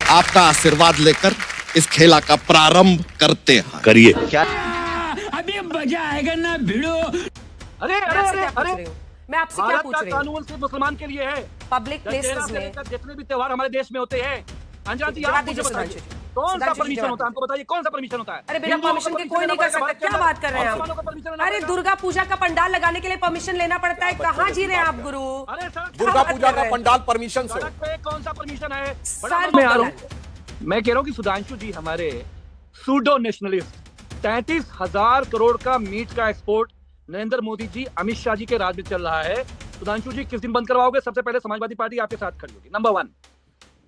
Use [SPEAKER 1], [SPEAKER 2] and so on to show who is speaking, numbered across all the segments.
[SPEAKER 1] आपका आशीर्वाद लेकर इस खेला का प्रारंभ करते हैं।
[SPEAKER 2] करिए।
[SPEAKER 3] क्या
[SPEAKER 4] अभी मजा आएगा ना भिड़ो।
[SPEAKER 3] अरे अरे अरे अरे
[SPEAKER 5] मैं आपसे क्या पूछ रही हूँ?
[SPEAKER 3] कानून सिर्फ मुसलमान के लिए है।
[SPEAKER 5] पब्लिक प्लेसेस में
[SPEAKER 3] जितने भी त्योहार हमारे देश में होते हैं, अंजना जी
[SPEAKER 5] जवाब
[SPEAKER 3] आप
[SPEAKER 5] दीजिए
[SPEAKER 3] मुझे बताइए,
[SPEAKER 5] सुधांशु जी।
[SPEAKER 3] कौन सा
[SPEAKER 5] सुधांशु जी,
[SPEAKER 3] परमिशन
[SPEAKER 5] जवाब
[SPEAKER 3] होता है? हमको बताइए कौन सा परमिशन होता है?
[SPEAKER 5] अरे बिना
[SPEAKER 3] हिंदुओं को
[SPEAKER 5] परमिशन के
[SPEAKER 3] permission
[SPEAKER 5] कोई नहीं
[SPEAKER 3] लेना
[SPEAKER 5] कर सकता।
[SPEAKER 3] पड़ता है,
[SPEAKER 5] क्या बात कर रहे हैं
[SPEAKER 3] मुसलमानों को
[SPEAKER 5] आप?
[SPEAKER 3] permission लेना
[SPEAKER 5] अरे
[SPEAKER 3] पड़ता है।
[SPEAKER 5] दुर्गा पूजा का पंडाल लगाने के लिए परमिशन लेना पड़ता है। कहाँ जी रहे हैं आप गुरु?
[SPEAKER 3] अरे सर,
[SPEAKER 1] दुर्गा पूजा का पंडाल परमिशन से।
[SPEAKER 3] सड़क पे कौन सा परमिशन है?
[SPEAKER 5] सर,
[SPEAKER 3] मैं आ रहा हूँ, मैं कह रहा हूँ कि सुधांशु जी हमारे सूडो नेशनलिस्ट, 33,000 करोड़ का मीट का एक्सपोर्ट नरेंद्र मोदी जी अमित शाह जी के राज में चल रहा है। सुधांशु जी किस दिन बंद करवाओगे? सबसे पहले समाजवादी पार्टी आपके साथ खड़ी होगी। नंबर 1,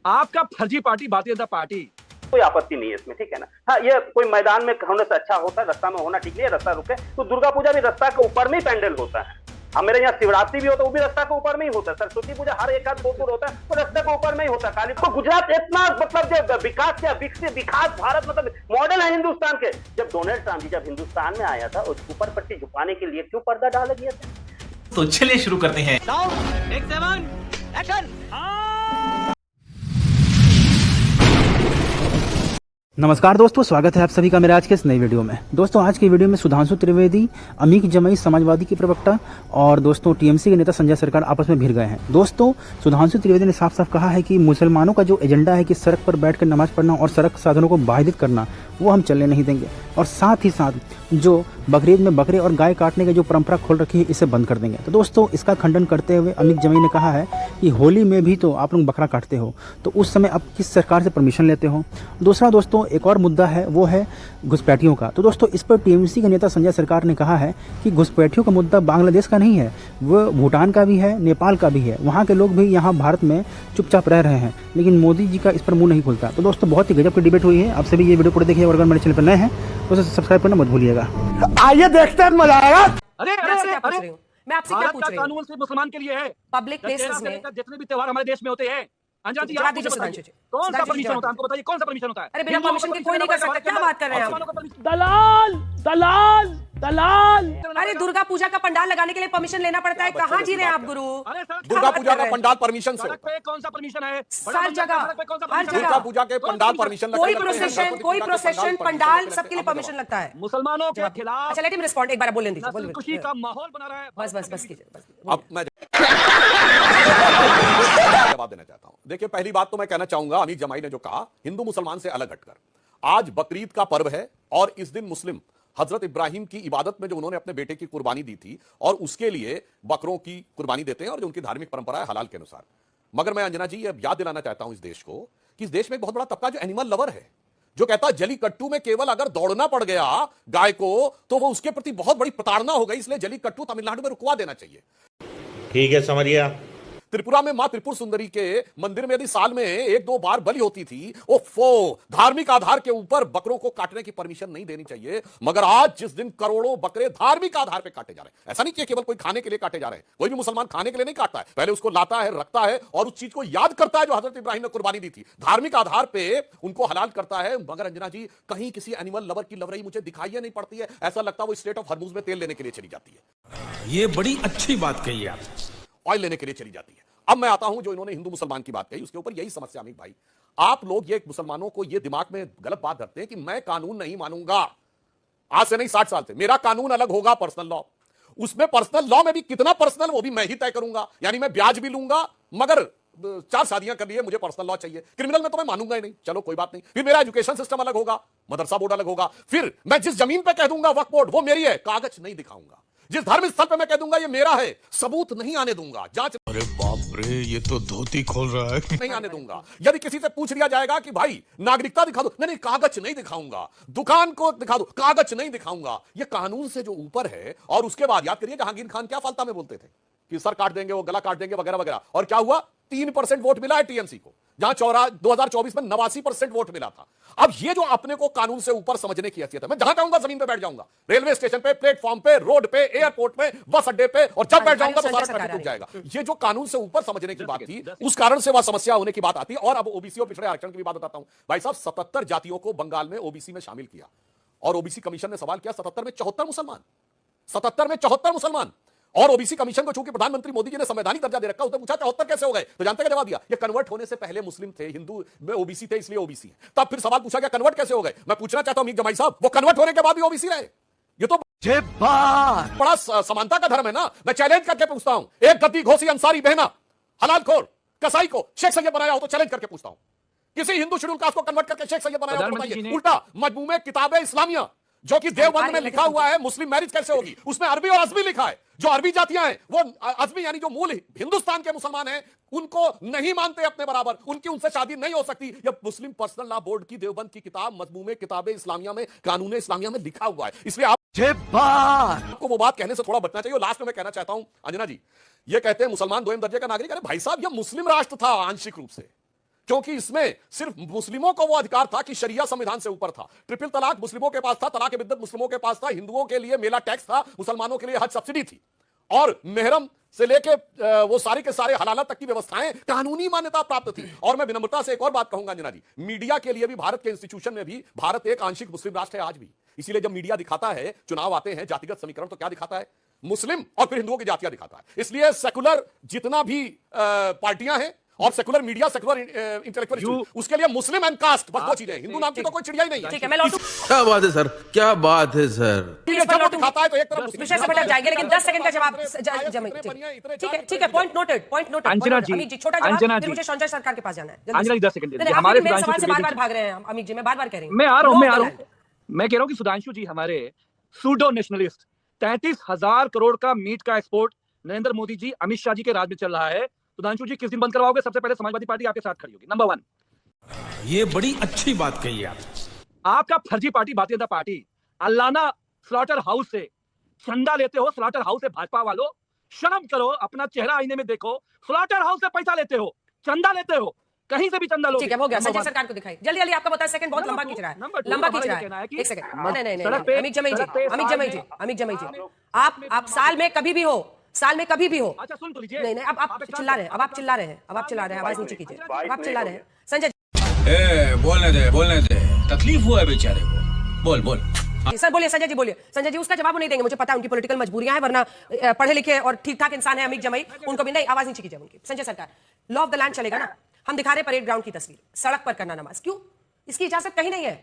[SPEAKER 3] आपका फर्जी पार्टी भारतीय जनता पार्टी।
[SPEAKER 6] कोई आपत्ति नहीं है इसमें, ठीक है ना। हाँ, ये कोई मैदान में होने से अच्छा होता है, रास्ता में होना ठीक नहीं है, रास्ता रुके तो दुर्गा पूजा भी रास्ता के ऊपर में ही पैंडल होता है। हमारे यहाँ शिवरात्रि भी होता है, वो भी रास्ता के ऊपर में ही होता है। सरस्वती पूजा हर एक आध दूर होता है, वो रास्ते के ऊपर में ही होता है। काली तो गुजरात इतना मतलब जो विकास या विकसित विकास भारत मतलब मॉडल है हिंदुस्तान के। जब डोनाल्ड ट्रंप जी जब हिंदुस्तान में आया था, उस ऊपर पट्टी झुकाने के लिए क्यों पर्दा डाला गया था?
[SPEAKER 2] तो चलिए शुरू करते हैं।
[SPEAKER 7] नमस्कार दोस्तों, स्वागत है आप सभी का मेरे आज के इस नई वीडियो में। दोस्तों आज की वीडियो में सुधांशु त्रिवेदी, अमीक जमाई समाजवादी के प्रवक्ता और दोस्तों टीएमसी के नेता संजय सरकार आपस में भिड़ गए हैं। दोस्तों सुधांशु त्रिवेदी ने साफ साफ कहा है कि मुसलमानों का जो एजेंडा है कि सड़क पर बैठकर नमाज पढ़ना और सड़क साधनों को बाधित करना, वो हम चलने नहीं देंगे। और साथ ही साथ जो बकरीद में बकरे और गाय काटने की जो परंपरा खोल रखी है, इसे बंद कर देंगे। तो दोस्तों इसका खंडन करते हुए अमीक जमाई ने कहा है कि होली में भी तो आप लोग बकरा काटते हो, तो उस समय आप किस सरकार से परमिशन लेते हो। दूसरा दोस्तों एक और मुद्दा है, वो है घुसपैठियों का। तो दोस्तों इस पर टीएमसी के नेता संजय सरकार ने कहा है कि घुसपैठियों का मुद्दा बांग्लादेश का नहीं है, वो भूटान का भी है, नेपाल का भी है। वहाँ के लोग भी यहाँ भारत में चुपचाप रह रहे हैं, लेकिन मोदी जी का इस पर मुंह नहीं खुलता। तो दोस्तों बहुत ही गजब की डिबेट हुई है। आप सभी ये वीडियो पूरे देखिए और अगर मेरे चैनल पर नए हैं तो उसे सब्सक्राइब करना मत भूलिएगा।
[SPEAKER 4] आइए देखते हैं, मजा आएगा।
[SPEAKER 3] अरे
[SPEAKER 5] मैं आपसे क्या पूछ रही हूँ? मैं आपसे क्या
[SPEAKER 3] भारत
[SPEAKER 5] पूछ
[SPEAKER 3] का
[SPEAKER 5] रही हूँ?
[SPEAKER 3] कानून सिर्फ मुसलमान के लिए है।
[SPEAKER 5] पब्लिक प्लेसेस में
[SPEAKER 3] जितने भी त्योहार हमारे देश में होते हैं, अंजना जी
[SPEAKER 5] जवाब
[SPEAKER 3] आप
[SPEAKER 5] दीजिए
[SPEAKER 3] मुझे
[SPEAKER 5] सुधांशु
[SPEAKER 3] बताइए,
[SPEAKER 5] जी।
[SPEAKER 3] कौन सा
[SPEAKER 5] सुधांशु जी,
[SPEAKER 3] परमिशन
[SPEAKER 5] जवाब
[SPEAKER 3] होता है? हमको बताइए कौन सा परमिशन होता है?
[SPEAKER 5] अरे बिना
[SPEAKER 3] हिंदुओं को
[SPEAKER 5] परमिशन के
[SPEAKER 3] permission
[SPEAKER 5] कोई नहीं
[SPEAKER 3] लेना
[SPEAKER 5] कर सकता।
[SPEAKER 3] पड़ता है,
[SPEAKER 5] क्या बात कर रहे हैं आप?
[SPEAKER 3] मुसलमानों को permission-
[SPEAKER 4] दलाल दलाल दलाल।
[SPEAKER 5] अरे दुर्गा पूजा का पंडाल लगाने के लिए परमिशन लेना पड़ता है। कहाँ जी रहे हैं आप गुरु?
[SPEAKER 3] अरे सर,
[SPEAKER 1] दुर्गा पूजा का पंडाल परमिशन से।
[SPEAKER 3] सड़क पे कौन सा परमिशन है?
[SPEAKER 5] हर जगह, हर जगह।
[SPEAKER 1] दुर्गा पूजा के पंडाल परमिशन
[SPEAKER 5] कोई प्रोसेशन पंडाल सबके लिए परमिशन लगता है।
[SPEAKER 3] मुसलमानों के खिलाफ
[SPEAKER 5] अच्छा लेट हिम रिस्पॉन्ड, एक बार बोलने दीजिए।
[SPEAKER 3] नस्ल खुशी का माहौल बना रहा है।
[SPEAKER 5] बस बस बस कीजिए, बस कीजिए।
[SPEAKER 1] अब मैं जवाब देना चाहता हूं। देखिए पहली बात तो मैं कहना चाहूंगा, अमीक जमाई ने जो कहा हिंदू मुसलमान से अलग हटकर, आज बकरीद का पर्व है और इस दिन मुस्लिम हजरत इब्राहिम की इबादत में जो उन्होंने अपने बेटे की कुर्बानी दी थी और उसके लिए बकरों की कुर्बानी देते हैं और जो उनकी धार्मिक परंपरा है हलाल के अनुसार। मगर मैं अंजना जी ये याद दिलाना चाहता हूं इस देश को कि इस देश में एक बहुत बड़ा तबका जो एनिमल लवर है, जो कहता है जली कट्टू में केवल अगर दौड़ना पड़ गया गाय को तो वो उसके प्रति बहुत बड़ी प्रताड़ना हो गई, इसलिए जली कट्टू तमिलनाडु में रुकवा देना चाहिए।
[SPEAKER 2] ठीक है, समझिए आप।
[SPEAKER 1] त्रिपुरा में मां त्रिपुर सुंदरी के मंदिर में यदि साल में 1-2 बार बलि होती थी, धार्मिक आधार के ऊपर बकरों को काटने की परमिशन नहीं देनी चाहिए। मगर आज जिस दिन करोड़ों बकरे धार्मिक आधार पर काटे जा रहे हैं, ऐसा नहीं कि केवल कोई खाने के लिए काटे जा रहे हैं, कोई भी मुसलमान खाने के लिए नहीं काटता है, पहले उसको लाता है, रखता है और उस चीज को याद करता है जो हजरत इब्राहिम ने कुर्बानी दी थी, धार्मिक आधार पे उनको हलाल करता है। मगर अंजना जी कहीं किसी एनिमल लवर की लवरई मुझे दिखाई नहीं पड़ती है। ऐसा लगता है वो स्टेट ऑफ हरमुज में तेल लेने के लिए चली जाती है,
[SPEAKER 4] ये बड़ी अच्छी बात कही आप।
[SPEAKER 1] ऑयल लेने के लिए चली जाती है। अब मैं आता हूं जो इन्होंने हिंदू मुसलमान की बात कही, उसके ऊपर यही समस्या अमीक भाई, आप लोग ये मुसलमानों को ये दिमाग में गलत बात धरते हैं कि मैं कानून नहीं मानूंगा। आज से नहीं 60 साल से मेरा कानून अलग होगा, पर्सनल लॉ। उसमें पर्सनल लॉ में भी कितना पर्सनल वो भी मैं ही तय करूंगा, यानी मैं ब्याज भी लूंगा मगर 4 शादियां कर लिए, मुझे पर्सनल लॉ चाहिए। क्रिमिनल में तो मैं मानूंगा ही नहीं, चलो कोई बात नहीं। फिर मेरा एजुकेशन सिस्टम अलग होगा, मदरसा बोर्ड अलग होगा। फिर मैं जिस जमीन पे कह दूंगा वक्फ बोर्ड वो मेरी है, कागज नहीं दिखाऊंगा। जिस धार्मिक स्थल पे मैं कह दूंगा ये मेरा है, सबूत नहीं आने दूंगा, जांच
[SPEAKER 8] अरे बाप रे, ये तो धोती खोल रहा है।
[SPEAKER 1] नहीं आने दूंगा। यदि किसी से पूछ लिया जाएगा कि भाई नागरिकता दिखा दो, नहीं कागज नहीं दिखाऊंगा। दुकान को दिखा दो, कागज नहीं दिखाऊंगा। ये कानून से जो ऊपर है। और उसके बाद याद करिए जहांगीर खान क्या फालता में बोलते थे कि सर काट देंगे, वो गला काट देंगे वगैरह वगैरह, और क्या हुआ? 3% वोट मिला है टीएमसी को, जहां 2024 में 89% वोट मिला था। अब ये जो अपने को कानून से ऊपर समझने की हैसियत है, मैं जहां चाहूंगा जमीन पे बैठ जाऊंगा, रेलवे स्टेशन पे, प्लेटफॉर्म पे, रोड पे, एयरपोर्ट पे, बस अड्डे पे, और जब बैठ जाऊंगा तो सारा ट्रैफिक रुक जाएगा। ये जो कानून से ऊपर समझने की बात थी, उस कारण से वह समस्या होने की बात आती है। और अब ओबीसी और पिछड़े आरक्षण की भी बात बताता हूं भाई साहब। 77 जातियों को बंगाल में ओबीसी में शामिल किया और ओबीसी कमीशन ने सवाल किया 77 में 74 मुसलमान, 77 में 74 मुसलमान। और ओबीसी कमीशन को चूंकि प्रधानमंत्री मोदी जी ने संवैधानिक दर्जा दे रखा, उसने पूछा 74 कैसे हो गए, तो जानते क्या जवाब दिया? ये कन्वर्ट होने से पहले मुस्लिम थे, हिंदू में ओबीसी थे, इसलिए ओबीसी है। तब फिर सवाल पूछा गया कन्वर्ट कैसे हो गए? मैं पूछना चाहता हूं अमीक जमाई साहब, वो कन्वर्ट होने के बाद भी ओबीसी रहे? ये तो बड़ा समानता का धर्म है ना। मैं चैलेंज करके पूछता हूं, एक गद्दी घोसी अंसारी बहना हलाल खोर कसाई को शेख सैयद बनाया हो तो चैलेंज करके पूछता हूं, किसी हिंदू शेड्यूल कास्ट को कन्वर्ट करके शेख सैयद बनाया हो तो बताइए। उल्टा मजमूमे किताबे इस्लामिया जो कि देवबंद में लिखा हुआ है, मुस्लिम मैरिज कैसे होगी, उसमें अरबी और अजमी लिखा है। जो अरबी जातियां हैं वो अजमी यानी जो मूल हिंदुस्तान के मुसलमान हैं उनको नहीं मानते अपने बराबर, उनकी उनसे शादी नहीं हो सकती। यह मुस्लिम पर्सनल लॉ बोर्ड की देवबंद की किताब मजमूमे किताबे इस्लामिया में, कानून इस्लामिया में लिखा हुआ है। इसलिए आपको वो बात कहने से थोड़ा बचना चाहिए। लास्ट में मैं कहना चाहता हूं, अंजना जी ये कहते हैं मुसलमान दोयम दर्जे का नागरिक। अरे भाई साहब, यह मुस्लिम राष्ट्र था आंशिक रूप से, क्योंकि इसमें सिर्फ मुस्लिमों को वो अधिकार था कि शरिया संविधान से ऊपर था। ट्रिपल तलाक मुस्लिमों के पास था, तलाक बिद्दत मुस्लिमों के पास था, हिंदुओं के लिए मेला टैक्स था, मुसलमानों के लिए हज सब्सिडी थी, और मेहरम से लेके वो सारे के सारे हलाला तक की व्यवस्थाएं कानूनी मान्यता प्राप्त थी। और मैं विनम्रता से एक और बात कहूंगा अंजना जी, मीडिया के लिए भी, भारत के इंस्टीट्यूशन में भी भारत एक आंशिक मुस्लिम राष्ट्र है आज भी। इसीलिए जब मीडिया दिखाता है, चुनाव आते हैं, जातिगत समीकरण, तो क्या दिखाता है? मुस्लिम और फिर हिंदुओं की जातियां दिखाता है। इसलिए सेकुलर जितना भी पार्टियां हैं और सेकुलर मीडिया, सेकुलर इंटेलेक्चुअल, उसके लिए मुस्लिम एंड कास्ट बस दो चीजें। हिंदू नाम की तो कोई चिड़िया ही नहीं है।
[SPEAKER 5] ठीक है, मैं लौटूं।
[SPEAKER 9] क्या बात है सर, क्या बात है सर।
[SPEAKER 1] दिखाता है तो एक तरफ
[SPEAKER 5] विषय से भटक जाएंगे, लेकिन 10 सेकंड का जवाब ठीक है, point noted, point noted.
[SPEAKER 3] Anjana ji,
[SPEAKER 5] Amit ji छोटा जवाब, फिर मुझे संजय सरकार के पास जाना है।
[SPEAKER 3] अंजना जी 10 सेकंड
[SPEAKER 5] नहीं,
[SPEAKER 3] हमारे
[SPEAKER 5] मेरे सवाल से बार-बार भाग रहे हैं अमित जी, मैं बार-बार कह रही हूं।
[SPEAKER 3] मैं आ रहा हूं। मैं कह रहा हूं कि सुधांशु जी हमारे सूडो नेशनलिस्ट, 33,000 करोड़ का मीट का एक्सपोर्ट नरेंद्र मोदी जी, अमित शाह जी के राज में चल रहा है। सुधांशु जी किस दिन बंद करवाओगे? सबसे पहले समाजवादी पार्टी आपके साथ खड़ी होगी, नंबर 1।
[SPEAKER 4] ये बड़ी अच्छी बात कही आप।
[SPEAKER 3] आपका फर्जी party Bharatiya Janata party, Allana slaughter house से चंदा लेते हो। स्लॉटर हाउस से भाजपा वालों शर्म करो, अपना चेहरा आईने में देखो। स्लॉटर हाउस से पैसा लेते हो, चंदा लेते हो, कहीं से भी चंदा लो।
[SPEAKER 5] ठीक है, हो गया। संजय सरकार को दिखाई जल्दी जल्दी। आपका बताया सेकंड बहुत लंबा खींच रहा है, लंबा खींच रहा है। एक सेकंड, नहीं, अमित जमाई जी, आप साल में कभी भी हो, साल में कभी भी हो।
[SPEAKER 3] अच्छा सुन तो लीजिए।
[SPEAKER 5] नहीं, अब आप चिल्ला रहे हैं, अब आप चिल्ला रहे हैं, आवाज नीचे कीजिए। अब आप चिल्ला रहे हैं। संजय
[SPEAKER 4] बोलने दे, तकलीफ हुआ है बेचारे को। बोल
[SPEAKER 5] सर, बोलिए संजय जी, बोलिए। संजय जी उसका जवाब नहीं देंगे, मुझे पता है उनकी पॉलिटिकल मजबूरियां हैं, वरना पढ़े लिखे और ठीक ठाक इंसान है अमित जमाई, उनको भी नहीं। आवाज नीचे कीजिए उनकी। संजय सरकार, लॉ ऑफ द लैंड चलेगा ना? हम दिखा रहे परेड ग्राउंड की तस्वीर, सड़क पर करना नमाज, क्यों? इसकी इजाजत कहीं नहीं है।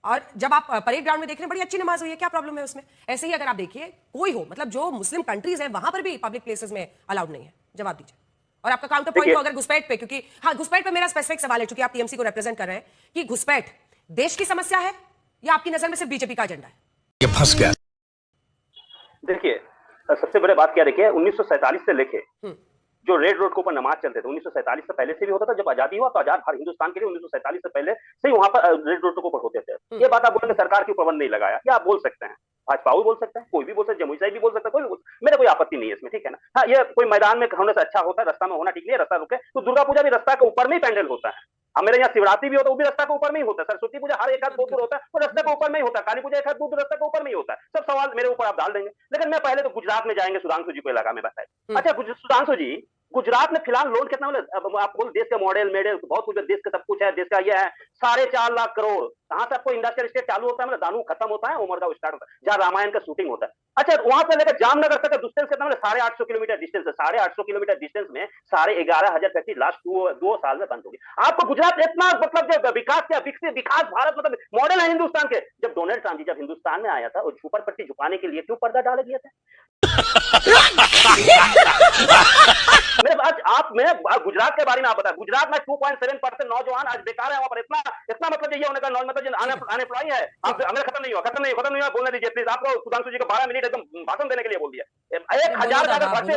[SPEAKER 5] और जब आप परेड ग्राउंड में देख रहे हैं, बड़ी अच्छी नमाज हुई है, क्या प्रॉब्लम है उसमें? ऐसे ही अगर आप देखिए कोई हो, मतलब जो मुस्लिम कंट्रीज है वहां पर भी पब्लिक प्लेसेस में अलाउड नहीं है। जवाब दीजिए। और आपका काउंटर पॉइंट हो अगर घुसपैठ पे, क्योंकि हाँ, घुसपैठ पे मेरा स्पेसिफिक सवाल है, क्योंकि आप टीएमसी को रिप्रेजेंट कर रहे हैं, कि घुसपैठ देश की समस्या है या आपकी नजर में सिर्फ बीजेपी का एजेंडा है?
[SPEAKER 4] ये फंस गया।
[SPEAKER 6] देखिए, सबसे बड़ी बात क्या, देखिए 1947 से लेके जो रेड रोड के ऊपर नमाज चलते थे, 1947 से पहले से भी होता था। जब आजादी हुआ तो आजाद हिंदुस्तान के लिए 1947 से पहले से ही वहां पर रेड रोड के ऊपर होते थे। ये बात आप बोलेंगे सरकार की पाबंद नहीं लगाया, या आप बोल सकते हैं, भाजपा भी बोल सकते हैं, कोई भी बोल सकता है, जमुई साहिब भी बोल सकता है, कोई भी बोल, मेरा कोई आपत्ति नहीं है इसमें, ठीक है ना। हाँ, ये कोई मैदान में होने से अच्छा होता है, रास्ता में होना ठीक नहीं है, रास्ता रुके तो दुर्गा पूजा भी रास्ता के ऊपर में ही पैंडल होता है। हमारे यहाँ शिवरात्रि भी होता है, वो भी रास्ता के ऊपर में ही होता है। सरस्वती पूजा हर एक हाथ दूर होता है, वो रास्ते के ऊपर में ही होता है। काली पूजा एक हाथ दूर रास्ते के ऊपर में ही होता है। सब सवाल मेरे ऊपर आप डाल देंगे, लेकिन मैं पहले तो गुजरात में जाएंगे, सुधांशु जी को इलाका में बताए। अच्छा सुधांशु जी, गुजरात में फिलहाल लोन कितना मतलब आप बोल, देश का मॉडल मेडल बहुत कुछ, देश का सब कुछ है, देश का ये है 4.5 लाख करोड़। कहां से आपको इंडस्ट्रियल स्टेट चालू होता है, मतलब दानू खत्म होता है, उमरगांव स्टार्ट होता है, जहां रामायण का शूटिंग होता है। अच्छा, वहां से लेकर जामनगर तक का डिस्टेंस कितना, मतलब 850 किलोमीटर डिस्टेंस है। 850 किलोमीटर डिस्टेंस में 11,500 फैक्ट्री लास्ट 2 साल में बंद होगी। आपको गुजरात इतना मतलब जो विकास क्या, विकास भारत मतलब मॉडल है हिंदुस्तान के। जब डोनाल्ड ट्रंप जी जब हिंदुस्तान में आया था और झूपर पट्टी झुकाने के लिए क्यों पर्दा डाले गया था? मैं गुजरात के बारे में आप बताएं, गुजरात में 2.7% नौजवान आज बेकार है वहां पर। इतना मतलब ये होने का मतलब अनएम्प्लॉय है। आप हमें खत्म नहीं हुआ, बोलने दीजिए प्लीज। आपको सुधांशु जी को 12 मिनट एकदम भाषण देने के लिए बोल दिया। 1,000 का भर्ती,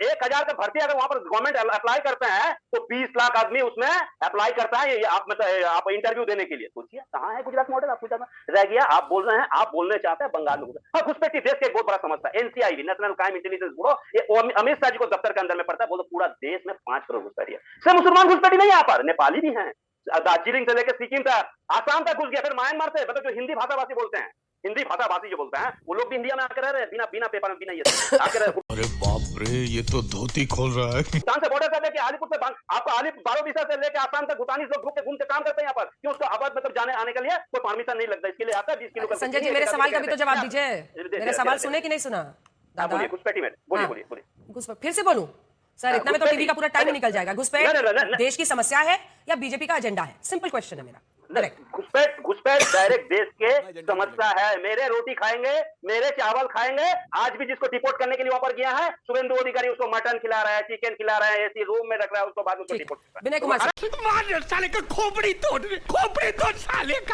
[SPEAKER 6] 1,000 का भर्ती अगर वहां पर गवर्नमेंट अप्लाई करते हैं तो 20 लाख आदमी उसमें अप्लाई करता है। आप मतलब आप इंटरव्यू देने के लिए सोचिए, कहाँ है गुजरात मॉडल? आप रह गया। आप बोल रहे हैं, आप बोलने चाहते हैं बंगाल में। हाँ, घुसपैठी देश के एक बहुत बड़ा समस्या है। NCID, national crime intelligence bureau, Amit Shah ji को दफ्तर के अंदर में पड़ता है। बोलो पूरा देश में 5 करोड़ घुसपैठी है। सिर्फ मुसलमान घुसपैठी नहीं है, यहाँ पर नेपाली भी हैं। दार्जिलिंग से लेकर सिक्किम तक, आसाम तक घुस गया। फिर म्यांमार से, मतलब जो हिंदी भाषाभाषी बोलते हैं, हिंदी भाषाभाषी जो बोलते हैं, वो लोग भी इंडिया में आकर रह रहे हैं, बिना पेपर में, बिना ये आकर।
[SPEAKER 8] अरे बाप रे, ये तो धोती खोल रहा है।
[SPEAKER 6] पाकिस्तान से बॉर्डर से लेके आलीपुर से आपको बारोबीसा से लेके आसाम तक भूटानीज लोग घूमते काम करते हैं यहाँ पर। क्यों? उसको आबाद मतलब जाने आने के लिए कोई परमिशन नहीं लगता, इसके लिए आता है 20 किलो का।
[SPEAKER 5] संजय जी, मेरे सवाल का भी तो जवाब दीजिए। मेरा सवाल सुने कि नहीं सुना? दादा
[SPEAKER 6] बोलिए घुसपैठी में बोलिए
[SPEAKER 5] हाँ।
[SPEAKER 6] बोलिए बोलिए
[SPEAKER 5] घुसपैठ फिर से बोलूं सर, इतना में तो टीवी का पूरा टाइम निकल जाएगा। घुसपैठ देश की समस्या है या बीजेपी का एजेंडा है? सिंपल क्वेश्चन है मेरा।
[SPEAKER 6] घुसपैठ डायरेक्ट देश के समस्या है। मेरे रोटी खाएंगे, मेरे चावल खाएंगे। आज भी जिसको डिपोर्ट करने के लिए ऑफर किया है शुभेंदु अधिकारी, उसको मटन खिला रहा है, चिकन खिला रहा है, एसी रूम में रख रहा है, उसको बाद में डिपोर्ट
[SPEAKER 5] विनय कुमार
[SPEAKER 8] खोपड़ी तोड़ साले का।